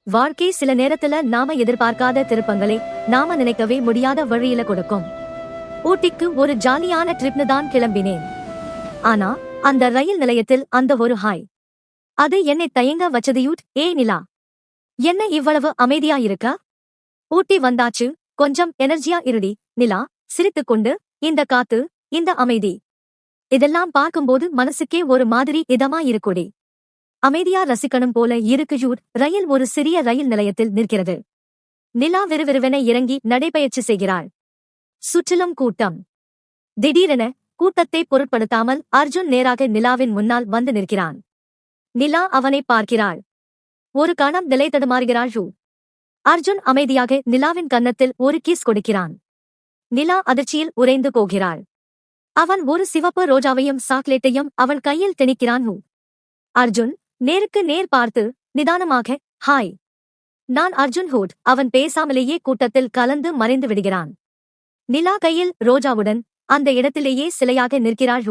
வாழ்க்கை சில நேரத்துல நாம எதிர்பார்க்காத திருப்பங்களை நாம நினைக்கவே முடியாத வழியில கொடுக்கும். ஊட்டிக்கு ஒரு ஜாலியான ட்ரிப்னு தான் கிளம்பினேன். ஆனா அந்த ரயில் நிலையத்தில் அந்த ஒரு ஹாய், அது என்னை தயங்க வச்சதையூட். ஏ நிலா, என்ன இவ்வளவு அமைதியா இருக்க? ஊட்டி வந்தாச்சு, கொஞ்சம் எனர்ஜியா இருடி. நிலா சிரித்துக்கொண்டு, இந்த காத்து, இந்த அமைதி, இதெல்லாம் பார்க்கும்போது மனசுக்கே ஒரு மாதிரி இதமா இருக்குடி. அமைதியா ரசிக்கணும் போல இருக்கு யூட். ரயில் ஒரு சிறிய ரயில் நிலையத்தில் நிற்கிறது. நிலா விறுவிறுவென இறங்கி நடைபயிற்சி செய்கிறாள். சுற்றிலும் கூட்டம். திடீரென கூட்டத்தை பொருட்படுத்தாமல் அர்ஜுன் நேராக நிலாவின் முன்னால் வந்து நிற்கிறான். நிலா அவனை பார்க்கிறாள். ஒரு கணம் நிலை தடுமாறுகிறாள் யூ. அர்ஜுன் அமைதியாக நிலாவின் கன்னத்தில் ஒரு கிஸ் கொடுக்கிறான். நிலா அதிர்ச்சியில் உறைந்து போகிறாள். அவன் ஒரு சிவப்பு ரோஜாவையும் சாக்லேட்டையும் அவள் கையில் திணிக்கிறான். அர்ஜுன் நேருக்கு நேர் பார்த்து நிதானமாக, ஹாய், நான் அர்ஜுன் ஹூட். அவன் பேசாமலேயே கூட்டத்தில் கலந்து மறைந்து விடுகிறான். நிலா கையில் ரோஜாவுடன் அந்த இடத்திலேயே சிலையாக நிற்கிறாள்.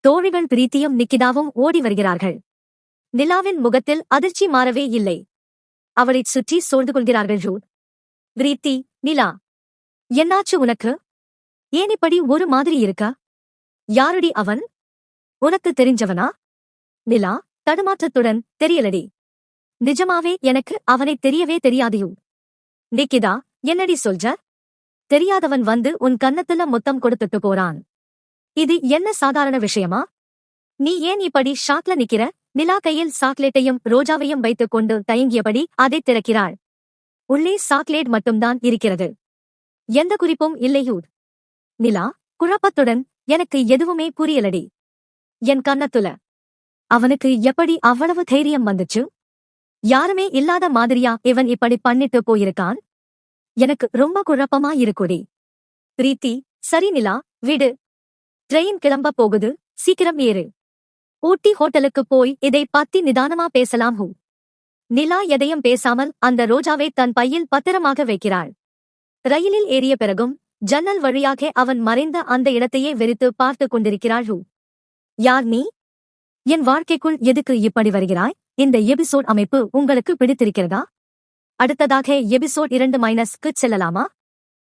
தோழிகள் பிரீத்தியும் நிக்கிதாவும் ஓடி வருகிறார்கள். நிலாவின் முகத்தில் அதிர்ச்சி மாறவே இல்லை. அவளைச் சுற்றி சூழ்ந்து கொள்கிறார்கள். பிரீத்தி, நிலா, என்னாச்சு உனக்கு? ஏன் இப்படி ஒரு மாதிரி இருக்க? யாருடி அவன்? உனக்கு தெரிஞ்சவனா? நிலா தடுமாற்றத்துடன், தெரியலடி. நிஜமாவே எனக்கு அவனை தெரியவே தெரியாதியூ. நிக்கிதா, என்னடி சொல்ற? தெரியாதவன் வந்து உன் கன்னத்துல முத்தம் கொடுத்துட்டு போறான். இது என்ன சாதாரண விஷயமா? நீ ஏன் இப்படி ஷாக்ல நிக்கிற? நிலா கையில் சாக்லேட்டையும் ரோஜாவையும் வைத்துக் கொண்டு தயங்கியபடி அதை திறக்கிறாள். உள்ளே சாக்லேட் மட்டும்தான் இருக்கிறது. எந்த குறிப்பும் இல்லையூ. நிலா குழப்பத்துடன், எனக்கு எதுவுமே புரியலடி. என் கன்னத்துல அவனுக்கு எப்படி அவ்வளவு தைரியம் வந்துச்சு? யாருமே இல்லாத மாதிரியா இவன் இப்படி பண்ணிட்டு போயிருக்கான்? எனக்கு ரொம்ப குழப்பமா இருக்குடி. பிரீத்தி, சரி நிலா, விடு. ட்ரெயின் கிளம்ப போகுது, சீக்கிரம் ஏறு. ஊட்டி ஹோட்டலுக்கு போய் இதை பத்தி நிதானமா பேசலாம். நிலா எதையும் பேசாமல் அந்த ரோஜாவை தன் பையில் பத்திரமாக வைக்கிறாள். ரயிலில் ஏறிய பிறகும் ஜன்னல் வழியாக அவன் மறைந்த அந்த இடத்தையே வெறித்து பார்த்து கொண்டிருக்கிறாள். யார் நீ? என் வாழ்க்கைக்குள் எதுக்கு இப்படி வருகிறாய்? இந்த எபிசோட் அமைப்பு உங்களுக்கு பிடித்திருக்கிறதா? அடுத்ததாக எபிசோட் 2 க்கு செல்லலாமா?